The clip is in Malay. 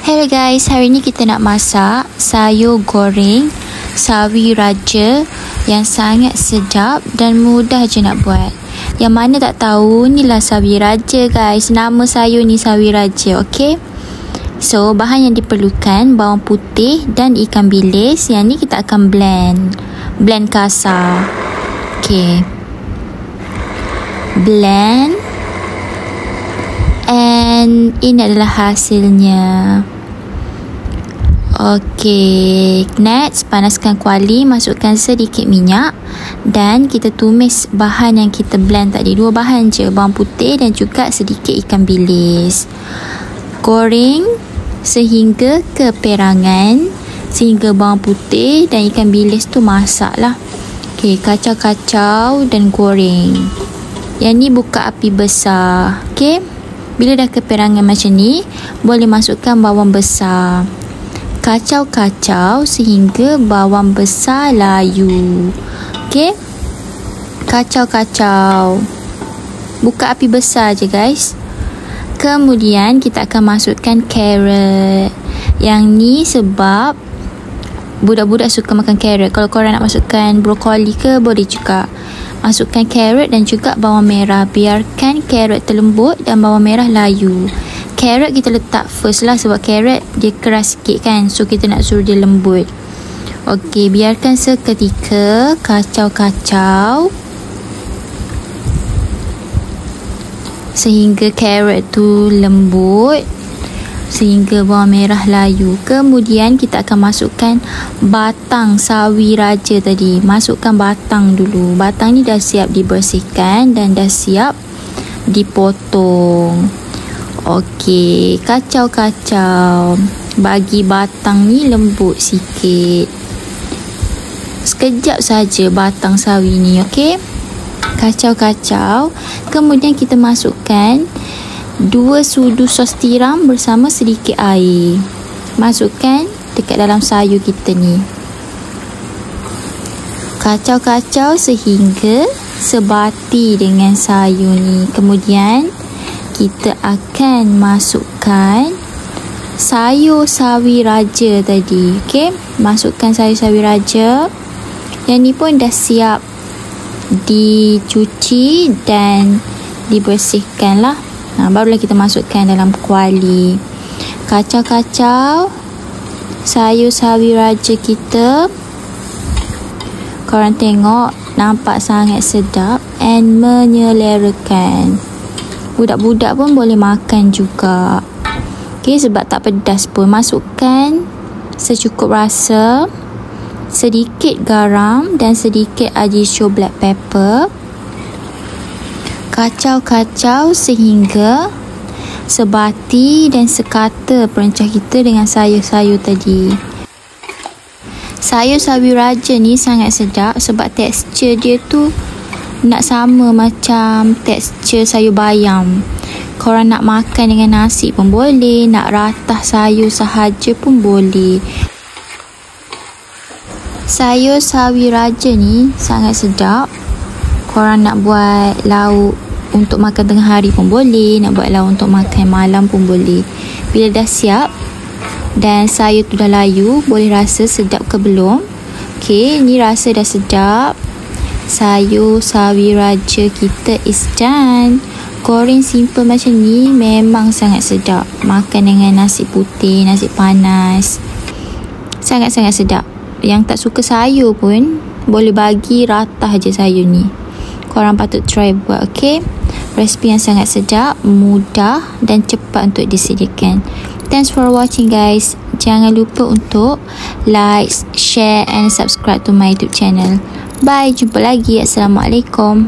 Hello guys, hari ni kita nak masak sayur goreng sawi raja yang sangat sedap dan mudah je nak buat. Yang mana tak tahu, ni lah sawi raja guys. Nama sayur ni sawi raja, okey? So, bahan yang diperlukan bawang putih dan ikan bilis. Yang ni kita akan blend kasar. Okey. Blend. And ini adalah hasilnya. Okey, next panaskan kuali, masukkan sedikit minyak dan kita tumis bahan yang kita blend tadi. 2 bahan je, bawang putih dan juga sedikit ikan bilis. Goreng sehingga keperangan, sehingga bawang putih dan ikan bilis tu masak lah. Okey, kacau-kacau dan goreng. Yang ni buka api besar. Okey, bila dah keperangan macam ni, boleh masukkan bawang besar. Kacau-kacau sehingga bawang besar layu. Okey. Kacau-kacau. Buka api besar je guys. Kemudian kita akan masukkan carrot. Yang ni sebab budak-budak suka makan carrot. Kalau korang nak masukkan brokoli ke, boleh juga. Masukkan carrot dan juga bawang merah. Biarkan carrot terlembut dan bawang merah layu. Carrot kita letak first lah sebab carrot dia keras sikit kan. So kita nak suruh dia lembut. Okey, biarkan seketika. Kacau-kacau sehingga carrot tu lembut, sehingga bawang merah layu. Kemudian kita akan masukkan batang sawi raja tadi. Masukkan batang dulu. Batang ni dah siap dibersihkan dan dah siap dipotong. Okey, kacau-kacau. Bagi batang ni lembut sikit. Sekejap saja batang sawi ni, okey? Kacau-kacau. Kemudian kita masukkan 2 sudu sos tiram bersama sedikit air. Masukkan dekat dalam sayur kita ni. Kacau-kacau sehingga sebati dengan sayur ni. Kemudian kita akan masukkan sayur sawi raja tadi. Okey, masukkan sayur sawi raja. Yang ni pun dah siap dicuci dan dibersihkan lah. Barulah kita masukkan dalam kuali. Kacau-kacau sayur sawi raja kita. Korang tengok, nampak sangat sedap and menyelerakan. Budak-budak pun boleh makan juga. Okey, sebab tak pedas pun. Masukkan secukup rasa, sedikit garam dan sedikit ajiso black pepper. Kacau-kacau sehingga sebati dan sekata perencah kita dengan sayur-sayur tadi. Sayur sawi raja ni sangat sedap sebab tekstur dia tu nak sama macam tekstur sayur bayam. Korang nak makan dengan nasi pun boleh, nak ratah sayur sahaja pun boleh. Sayur sawi raja ni sangat sedap. Korang nak buat lauk untuk makan tengah hari pun boleh, nak buat lauk untuk makan malam pun boleh. Bila dah siap dan sayur tu dah layu, boleh rasa sedap ke belum. Okey, ni rasa dah sedap. Sayur sawi raja kita is done. Goreng simple macam ni memang sangat sedap. Makan dengan nasi putih, nasi panas, sangat-sangat sedap. Yang tak suka sayur pun boleh bagi ratah je sayur ni. Korang patut try buat, okey? Resipi yang sangat sedap, mudah dan cepat untuk disediakan. Thanks for watching guys. Jangan lupa untuk like, share and subscribe to my YouTube channel. Bye, jumpa lagi. Assalamualaikum.